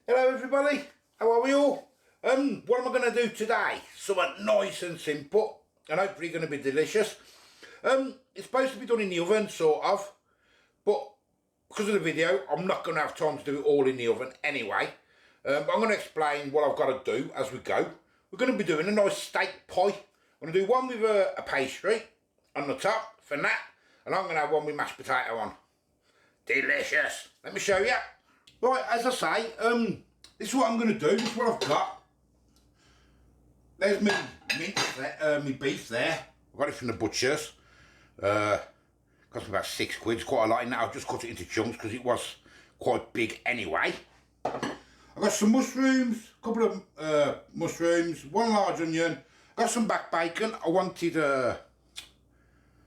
Hello everybody, how are we all? What am I going to do today? Something nice and simple and hopefully going to be delicious. It's supposed to be done in the oven, sort of, but because of the video I'm not going to have time to do it all in the oven anyway. I'm going to explain what I've got to do as we go. We're going to be doing a nice steak pie. I'm going to do one with a pastry on the top for that, and I'm going to have one with mashed potato on. Delicious. Let me show you. Right, as I say, this is what I'm going to do. This is what I've got. There's me mince there, me beef there. I got it from the butcher's. Cost me about £6. It's quite a lot in that. I've just cut it into chunks because it was quite big anyway. I've got some mushrooms, a couple of mushrooms, one large onion. I got some back bacon. I wanted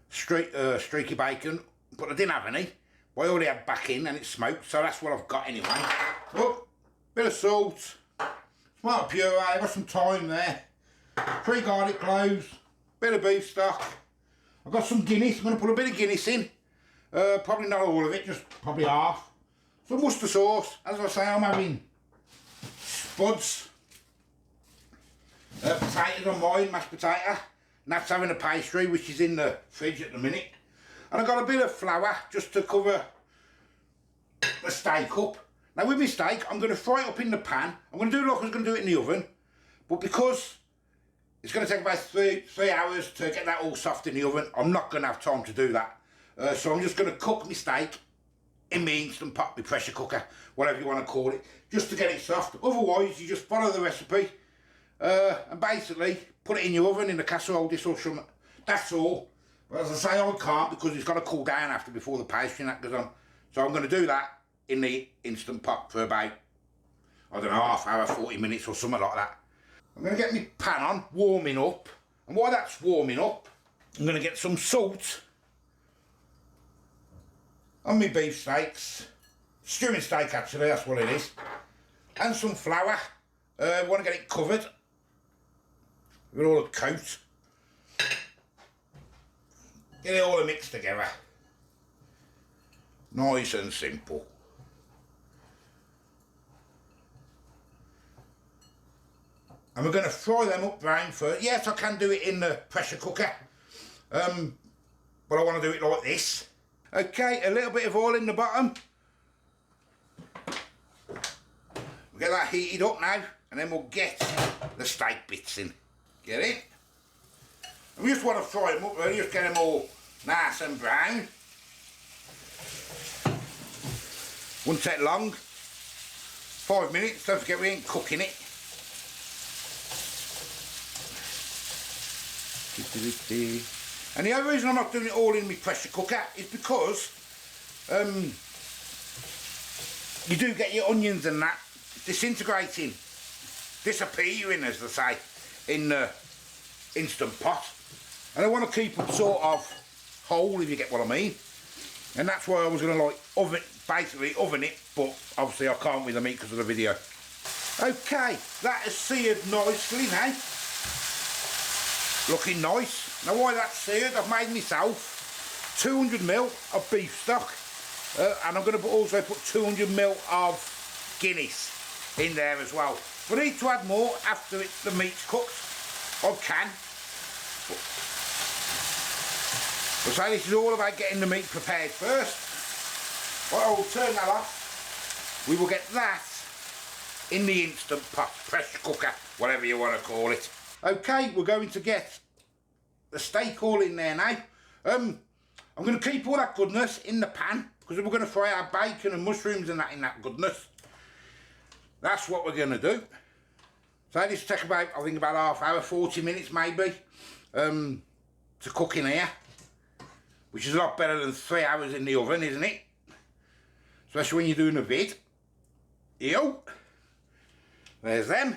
streaky bacon, but I didn't have any. I already had back in and it's smoked, so that's what I've got anyway. Oh, bit of salt, tomato puree, I've got some thyme there, 3 garlic cloves, bit of beef stock. I've got some Guinness. I'm going to put a bit of Guinness in, probably not all of it, just probably half. Some mustard sauce. As I say, I'm having spuds, potatoes on mine, mashed potato, and that's having a pastry which is in the fridge at the minute. And I've got a bit of flour just to cover the steak up. Now with my steak, I'm going to fry it up in the pan. I'm going to do it like I was going to do it in the oven. But because it's going to take about three hours to get that all soft in the oven, I'm not going to have time to do that. So I'm just going to cook my steak in my Instant Pot, my pressure cooker, whatever you want to call it, just to get it soft. Otherwise, you just follow the recipe and basically put it in your oven in a casserole dish or something. That's all. But as I say, I can't because it's got to cool down after before the pastry and that goes on. So I'm going to do that in the Instant Pot for about, I don't know, half hour, 40 minutes or something like that. I'm going to get my pan on, warming up. And while that's warming up, I'm going to get some salt on my beef steaks. Stewing steak actually, that's what it is. And some flour. I want to get it covered with all the coat. Get it all mixed together. Nice and simple. And we're going to fry them up brown first. Yes, I can do it in the pressure cooker. But I want to do it like this. Okay, a little bit of oil in the bottom. We'll get that heated up now. And then we'll get the steak bits in. Get it? And we just want to fry them up really, just get them all nice and brown. Won't take long. 5 minutes, don't forget we ain't cooking it. And the other reason I'm not doing it all in my pressure cooker is because you do get your onions and that disintegrating, disappearing as they say, in the Instant Pot. And I want to keep them sort of whole, if you get what I mean. And that's why I was going to like basically oven it, but obviously I can't with the meat because of the video. Okay, that is seared nicely now. Looking nice. Now while that's seared, I've made myself 200ml of beef stock. And I'm going to also put 200ml of Guinness in there as well. If I need to add more after the meat's cooked, I can. So this is all about getting the meat prepared first. Well, I will turn that off. We will get that in the Instant Pot, pressure cooker, whatever you want to call it. Okay, we're going to get the steak all in there now. I'm going to keep all that goodness in the pan because we're going to fry our bacon and mushrooms and that in that goodness. That's what we're going to do. So this will take about, I think about half hour, 40 minutes maybe, to cook in here. Which is a lot better than 3 hours in the oven, isn't it? Especially when you're doing a vid. Yo. There's them.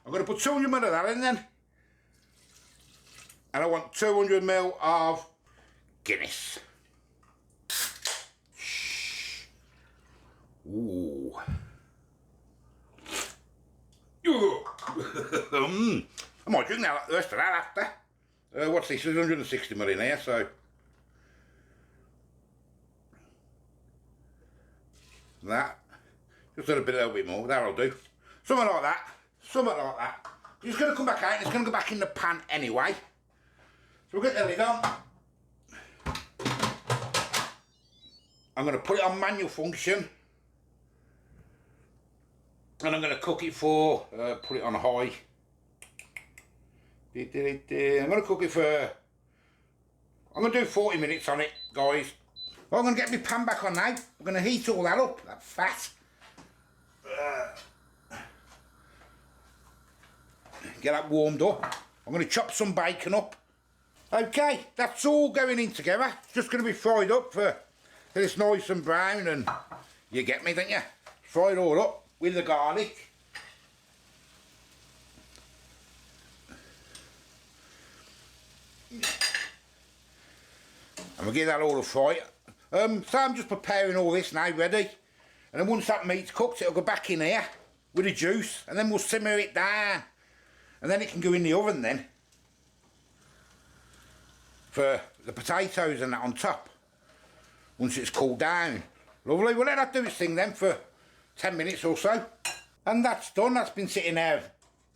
I'm going to put 200ml of that in then. And I want 200ml of Guinness. Shh. Ooh. I might drink now the rest of that after. What's this? There's 160ml in here, so. That Just a little bit more, that'll do. Something like that, something like that. It's going to come back out, it's going to go back in the pan anyway. So we'll get the lid on. I'm going to put it on manual function. And I'm going to cook it for, put it on high. I'm going to cook it for, I'm going to do 40 minutes on it, guys. Well, I'm going to get my pan back on now. I'm going to heat all that up, that fat. Get that warmed up. I'm going to chop some bacon up. Okay, that's all going in together. It's just going to be fried up for till it's nice and brown, and you get me, don't you? Fry it all up with the garlic. And we'll give that all a fry. So I'm just preparing all this now, ready. And then once that meat's cooked, it'll go back in here with the juice, and then we'll simmer it down. And then it can go in the oven then. For the potatoes and that on top. Once it's cooled down. Lovely, we'll let that do its thing then for 10 minutes or so. And that's done, that's been sitting there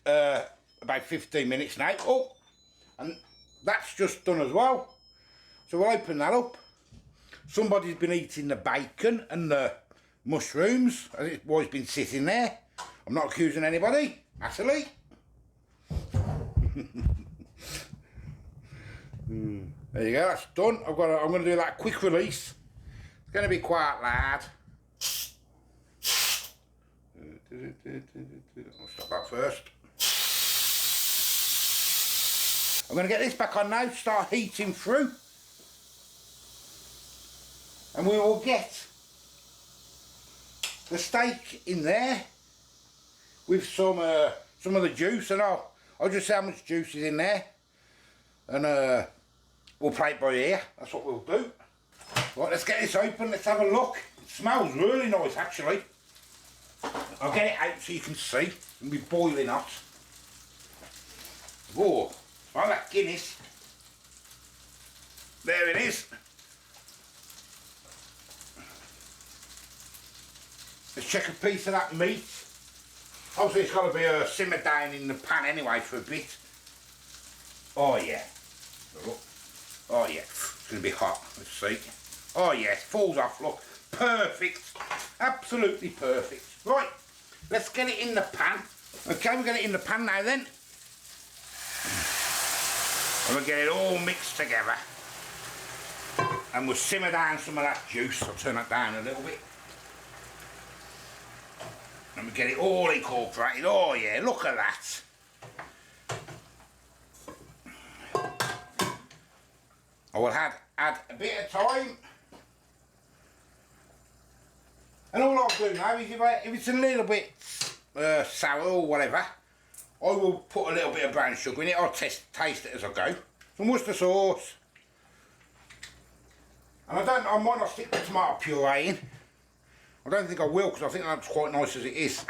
about 15 minutes now. Oh, and that's just done as well. So we'll open that up. Somebody's been eating the bacon and the mushrooms, as it's always been sitting there. I'm not accusing anybody, Natalie. There you go, that's done. I'm going to do that quick release. It's going to be quite loud. I'll stop that first. I'm going to get this back on now, start heating through. And we will get the steak in there with some of the juice, and I'll just see how much juice is in there, and we'll play it by ear. That's what we'll do. Right, let's get this open, let's have a look. It smells really nice actually. I'll get it out so you can see. It'll be boiling hot. Oh, smell that Guinness. There it is. Let's check a piece of that meat. Obviously it's got to be simmered down in the pan anyway for a bit. Oh yeah. Oh yeah. It's going to be hot. Let's see. Oh yeah. It falls off. Look. Perfect. Absolutely perfect. Right. Let's get it in the pan. Okay, we'll get it in the pan now then. And we'll get it all mixed together. And we'll simmer down some of that juice. I'll turn that down a little bit. And we get it all incorporated. Oh yeah, look at that. I will add a bit of thyme. And all I'll do now is if it's a little bit sour or whatever, I will put a little bit of brown sugar in it. I'll taste it as I go. Some Worcester sauce. And I might not stick the tomato puree in. I don't think I will, because I think that's quite nice as it is.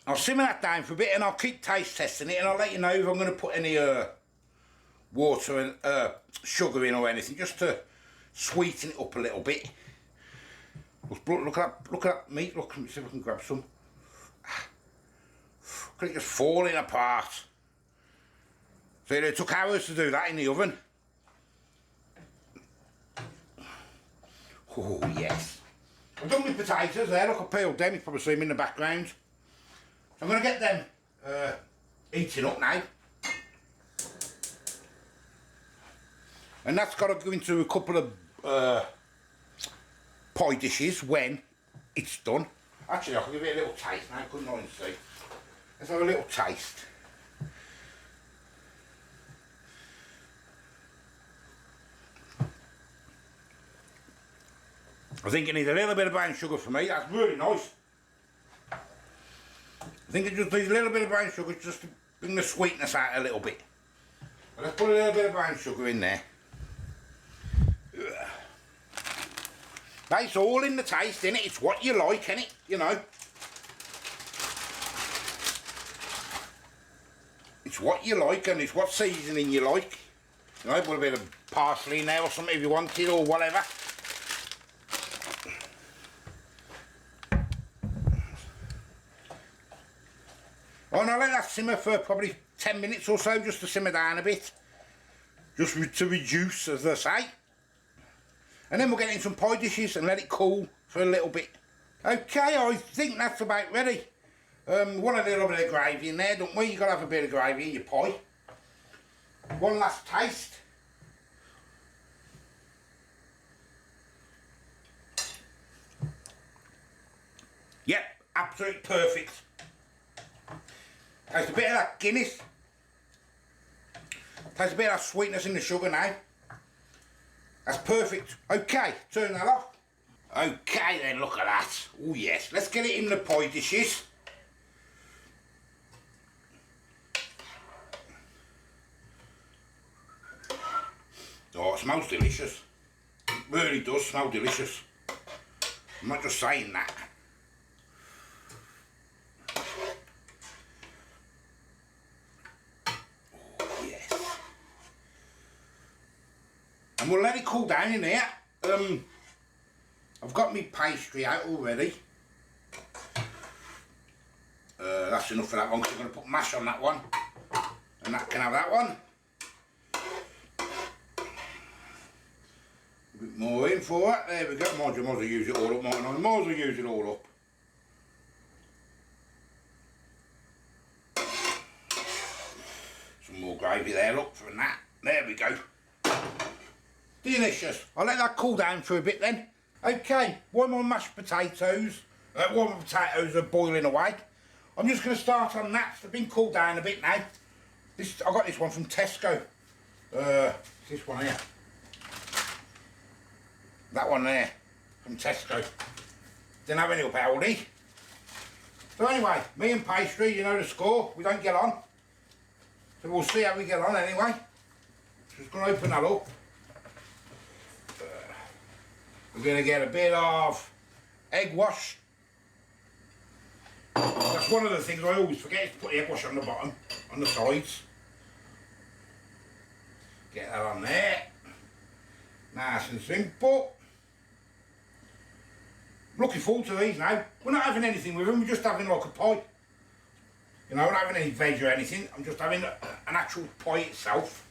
I'll simmer that down for a bit and I'll keep taste testing it, and I'll let you know if I'm going to put any water and sugar in or anything, just to sweeten it up a little bit. Look at that meat. Look, let me see if I can grab some. Look at it just falling apart. So it took hours to do that in the oven. Oh yes. I've done my potatoes there. Look, I peeled them. You probably see them in the background. So I'm going to get them eating up now. And that's got to go into a couple of pie dishes when it's done. Actually, I can give it a little taste now, couldn't I? See. Let's have a little taste. I think it needs a little bit of brown sugar for me. That's really nice. I think it just needs a little bit of brown sugar just to bring the sweetness out a little bit. But let's put a little bit of brown sugar in there. That's all in the taste, innit? It's what you like, innit? You know. It's what you like, and it's what seasoning you like. Right, put a bit of parsley in there or something if you wanted or whatever. Oh, and I'll let that simmer for probably 10 minutes or so, just to simmer down a bit. Just to reduce, as they say. And then we'll get in some pie dishes and let it cool for a little bit. Okay, I think that's about ready. We want a little bit of gravy in there, don't we? You've got to have a bit of gravy in your pie. One last taste. Yep, absolutely perfect. Tastes a bit of that Guinness. Tastes a bit of that sweetness in the sugar now. That's perfect. Okay, turn that off. Okay then, look at that. Oh yes, let's get it in the pie dishes. Oh, it smells delicious. It really does smell delicious. I'm not just saying that. Oh yes. And we'll let it cool down in here. I've got my pastry out already. That's enough for that one, because I'm going to put mash on that one. And that can have that one. A bit more in for it. There we go. Might as well use it all up, mightn't I? Might as well use it all up. Some more gravy there, look, for that. There we go. Delicious. I'll let that cool down for a bit then. Okay, while my mashed potatoes, while my potatoes are boiling away, I'm just going to start on that. They've been cooled down a bit now. I got this one from Tesco. This one here. That one there, from Tesco. Didn't have any up Aldi. So anyway, me and pastry, you know the score. We don't get on. So we'll see how we get on anyway. Just going to open that up. We're going to get a bit of egg wash. That's one of the things I always forget, is to put the egg wash on the bottom, on the sides. Get that on there. Nice and simple. Looking forward to these now. We're not having anything with them, we're just having like a pie. You know, we're not having any veg or anything, I'm just having an actual pie itself.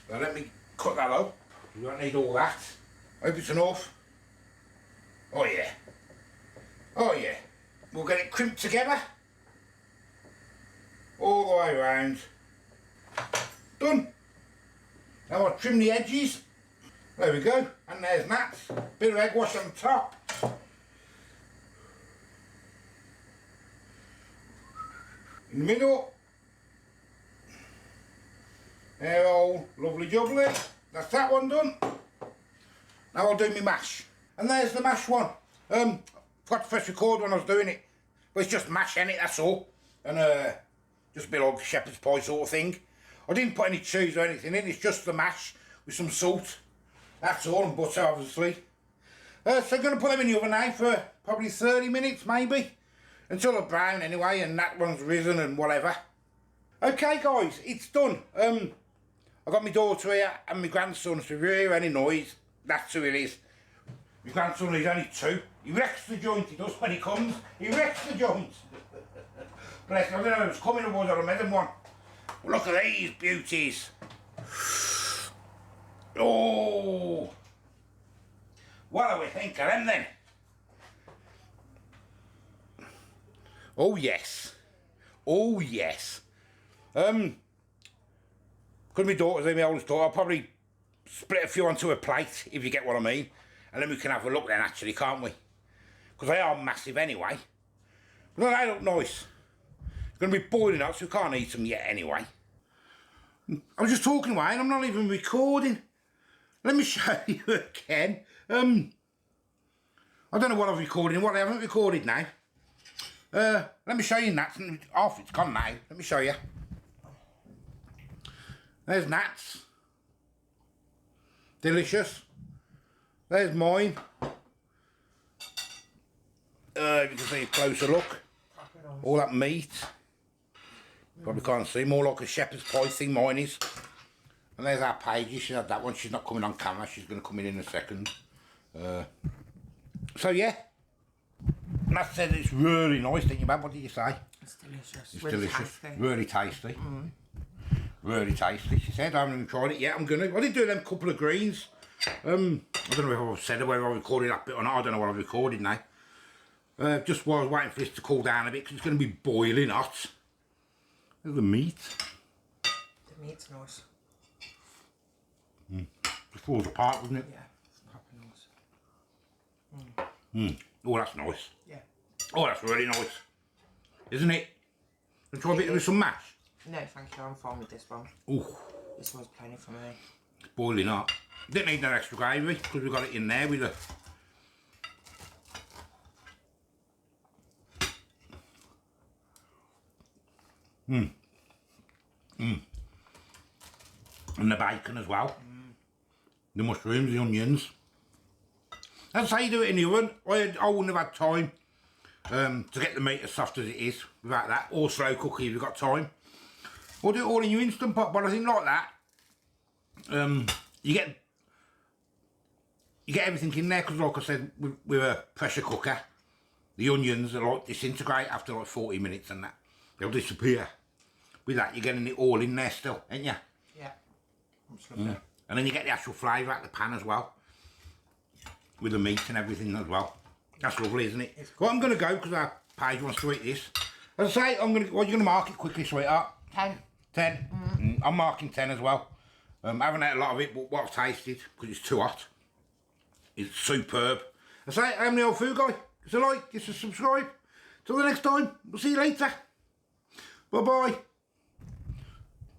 So let me cut that up. You don't need all that. Hope it's enough. Oh yeah. Oh yeah. We'll get it crimped together. All the way around. Done. Now I'll trim the edges. There we go. And there's that. Bit of egg wash on top. In the middle. There, all lovely jubbly. That's that one done. Now I'll do my mash. And there's the mash one. Forgot to press record when I was doing it. But it's just mash in it, that's all. And just a bit like shepherd's pie sort of thing. I didn't put any cheese or anything in, it's just the mash with some salt. That's all, and butter obviously. So I'm going to put them in the oven now for probably 30 minutes maybe. Until they're brown anyway, and that one's risen and whatever. Okay guys, it's done. I've got my daughter here and my grandson, so if you hear any noise, that's who it is. My grandson is only 2. He wrecks the joint, he does, when he comes. He wrecks the joint. Bless him, I don't know if it's coming or was, I made him one. Well, look at these beauties. Oh. What do we think of them then? Oh yes. Oh yes. Because my daughter's my oldest daughter, I'll probably split a few onto a plate, if you get what I mean. And then we can have a look then actually, can't we? Because they are massive anyway. But they look nice. It's going to be boiling up, so we can't eat them yet anyway. I was just talking away and I'm not even recording. Let me show you again. I don't know what I've recorded and what I haven't recorded now. Let me show you Nats. Half it's gone now. Let me show you. There's Nats. Delicious. There's mine. If you can see a closer look. All that meat. Probably can't see. More like a shepherd's pie thing mine is. And there's our Paige, she had that one, she's not coming on camera, she's going to come in a second. So yeah, Matt said it's really nice, didn't you, Matt? What did you say? It's delicious. It's really delicious, tasty. really tasty. Really tasty, she said. I haven't even tried it yet, I'm going to. I did do them couple of greens. I don't know if I said it, whether I recorded that bit or not, I don't know what I've recorded now. Just while I was waiting for this to cool down a bit, because it's going to be boiling hot. There's the meat. The meat's nice. It falls apart, doesn't it? Yeah, it's proper nice. Oh, that's nice. Yeah. Oh, that's really nice. Isn't it? Let's try a bit with some mash. No, thank you, I'm fine with this one. Ooh, This one's plenty for me. it's boiling hot. Didn't need no extra gravy, because we got it in there with the... And the bacon as well. The mushrooms, the onions. That's how you do it in the oven. I wouldn't have had time to get the meat as soft as it is without that. Or slow cooking if you've got time. Or do it all in your Instant Pot, but I think like that, you get everything in there, because like I said, with a pressure cooker, the onions are like disintegrate after like 40 minutes and that. They'll disappear. With that, you're getting it all in there still, ain't you? Yeah. I'm just gonna And then you get the actual flavour out of the pan as well. With the meat and everything as well. That's lovely, isn't it? Well, I'm going to go, because our Paige wants to eat this. As I say, well, you're going to mark it quickly, sweetheart. 10. 10. I'm marking 10 as well. I haven't had a lot of it, but what I've tasted, because it's too hot, it's superb. I say, I'm the old food guy. Give us a like, give us a subscribe. Till the next time, we'll see you later. Bye-bye.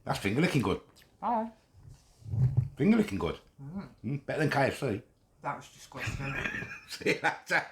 That's finger licking good. Bye. Finger licking good. Better than KFC. That was disgusting. See you later.